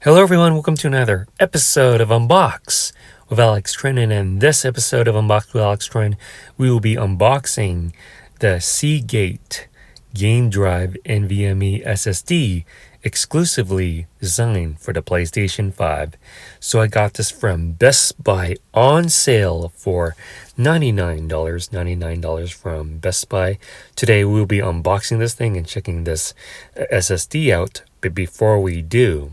Hello everyone, welcome to another episode of Unbox with Alex Trinh, and in this episode of Unbox with Alex Trinh, we will be unboxing the Seagate game drive NVMe SSD exclusively designed for the PlayStation 5. So I got this from Best Buy on sale for $99 from Best Buy. Today we'll be unboxing this thing and checking this SSD out, but before we do,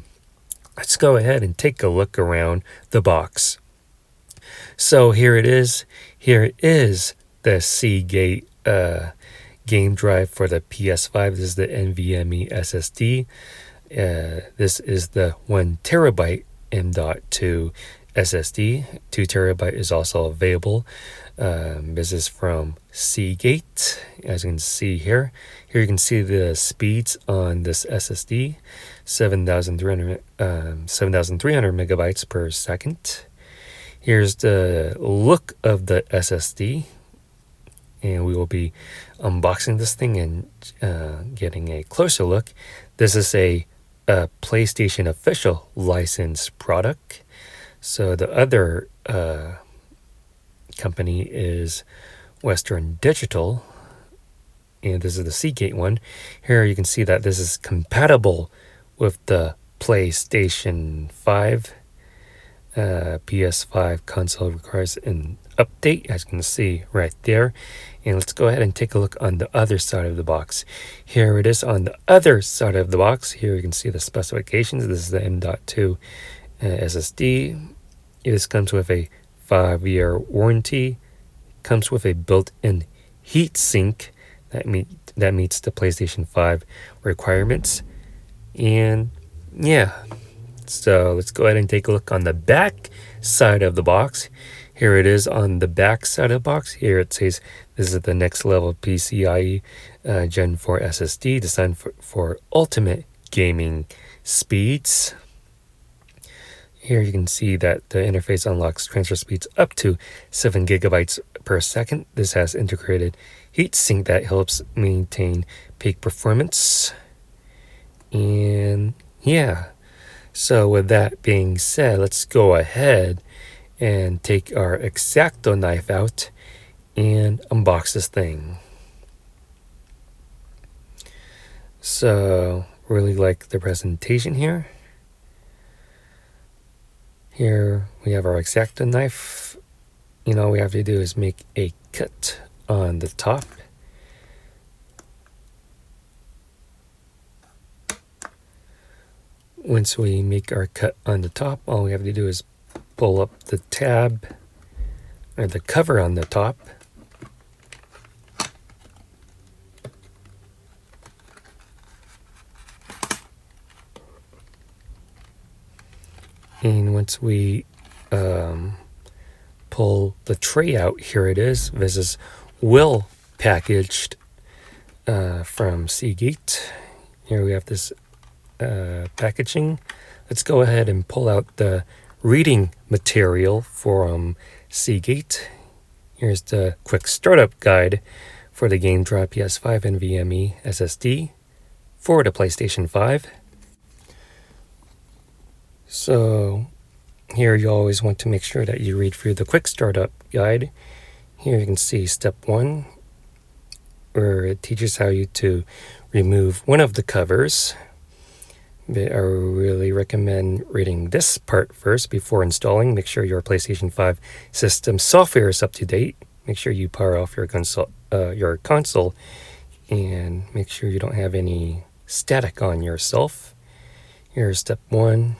let's go ahead and take a look around the box. So here it is. Here is the Seagate game drive for the PS5. This is the NVMe SSD. This is the 1TB M.2 SSD. 2TB is also available. This is from Seagate, as you can see here. Here you can see the speeds on this SSD, 7,300 megabytes per second. Here's the look of the SSD, and we will be unboxing this thing and getting a closer look. This is a PlayStation official licensed product. So the other company is Western Digital, and this is the Seagate one. Here you can see that this is compatible with the PlayStation 5. PS5 console requires an update, as you can see right there. And let's go ahead and take a look on the other side of the box. Here it is on the other side of the box. Here you can see the specifications. This is the M.2 SSD. This comes with a 5-year warranty. Comes with a built-in heat sink that meets the PlayStation 5 requirements. And yeah, so let's go ahead and take a look on the back side of the box. Here it is on the back side of the box. Here it says this is the next level PCIe Gen 4 SSD designed for ultimate gaming speeds. Here you can see that the interface unlocks transfer speeds up to 7 gigabytes per second. This has integrated heatsink that helps maintain peak performance. And yeah, so with that being said, let's go ahead and take our X-Acto knife out and unbox this thing. So really like the presentation here. Here we have our X-Acto knife. All we have to do is make a cut on the top. Once we make our cut on the top, all we have to do is pull up the tab or the cover on the top. And once we pull the tray out, here it is. This is well packaged from Seagate. Here we have this packaging. Let's go ahead and pull out the reading material from Seagate. Here's the quick startup guide for the game drive PS5 NVMe SSD for the PlayStation 5. So here you always want to make sure that you read through the quick startup guide. Here you can see step 1, where it teaches how to remove one of the covers. I really recommend reading this part first before installing. Make sure your PlayStation 5 system software is up to date. Make sure you power off your console and make sure you don't have any static on yourself. Here's step 1,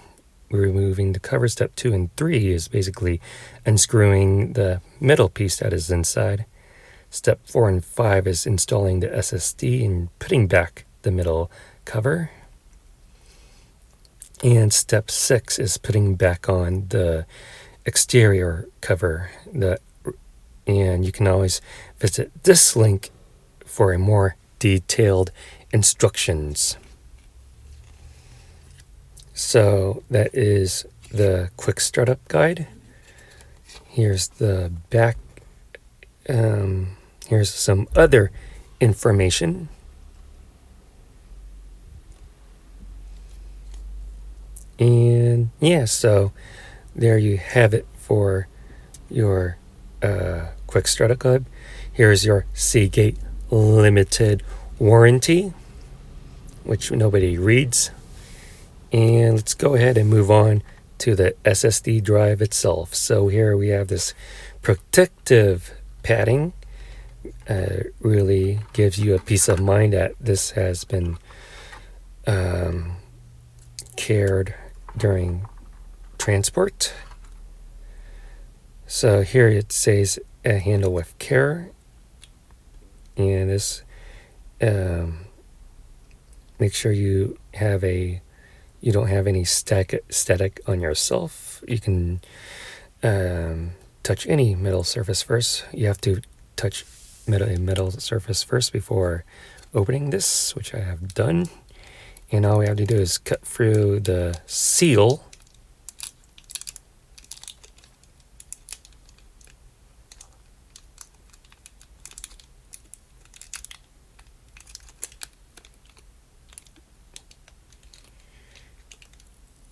removing the cover. Step 2 and 3 is basically unscrewing the metal piece that is inside. Step 4 and 5 is installing the SSD and putting back the middle cover. And step 6 is putting back on the exterior cover. And you can always visit this link for a more detailed instructions. So that is the quick startup guide. Here's the back. Here's some other information. And yeah, so there you have it for your quick startup guide. Here's your Seagate limited warranty, which nobody reads. And let's go ahead and move on to the SSD drive itself. So here we have this protective padding. Really gives you a peace of mind that this has been cared during transport. So here it says handle with care, and this make sure you don't have any static on yourself. You can touch any metal surface first. You have to touch a metal surface first before opening this, which I have done. And all we have to do is cut through the seal.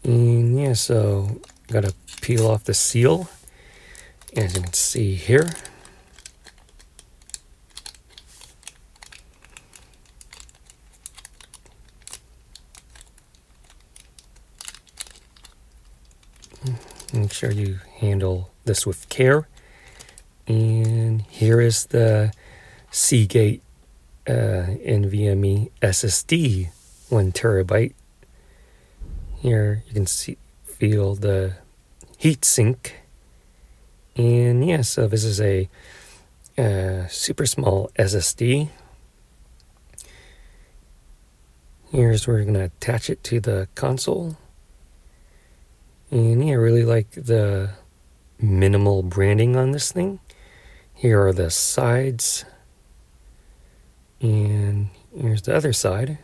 And yeah, so gotta peel off the seal, as you can see here. Make sure you handle this with care. And here is the Seagate NVMe SSD 1TB. Here you can feel the heat sink. And yeah, so this is a super small SSD. Here's where you're going to attach it to the console. And yeah, I really like the minimal branding on this thing. Here are the sides. And here's the other side.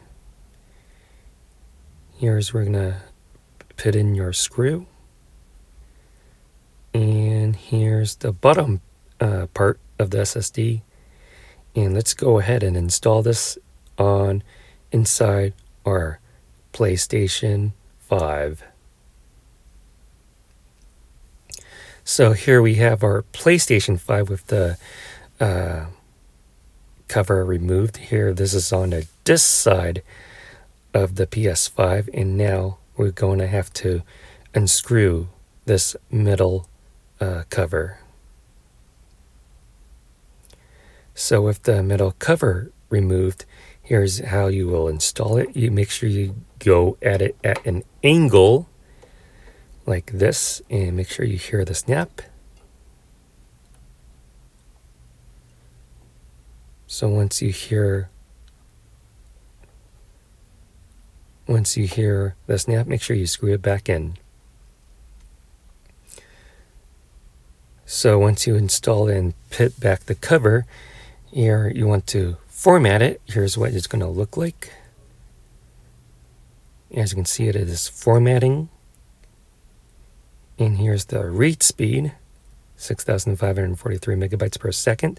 Here's where we're going to put in your screw. And here's the bottom part of the SSD. And let's go ahead and install this inside our PlayStation 5. So here we have our PlayStation 5 with the cover removed. Here, this is on this side of the PS5, and now we're going to have to unscrew this metal cover. So with the metal cover removed, here's how you will install it. You make sure you go at it at an angle like this, and make sure you hear the snap. So once you hear the snap, make sure you screw it back in. So once you install and put back the cover, here you want to format it. Here's what it's going to look like. As you can see, it is formatting. And here's the read speed, 6,543 megabytes per second.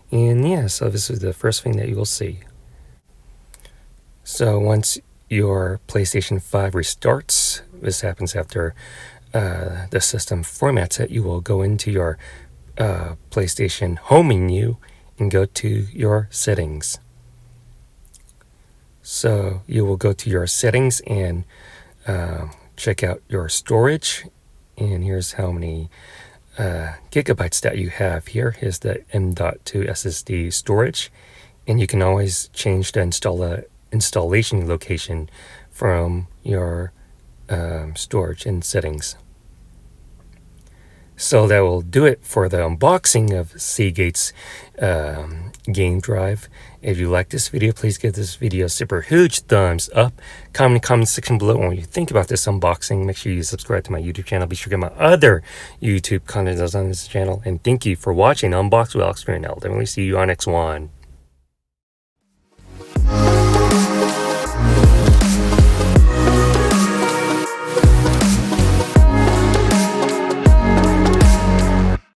And yeah, so this is the first thing that you will see. So once your PlayStation 5 restarts, this happens after the system formats it, you will go into your PlayStation home menu and go to your settings. So you will go to your settings and check out your storage. And here's how many gigabytes that you have. Here is the M.2 SSD storage. And you can always change the installation location from your storage and settings. So that will do it for the unboxing of Seagate's game drive. If you like this video, please give this video a super huge thumbs up. Comment in the comment section below what you think about this unboxing. Make sure you subscribe to my YouTube channel. Be sure to get my other YouTube content that's on this channel. And thank you for watching Unbox with Alex Greenell. Then we see you on next one.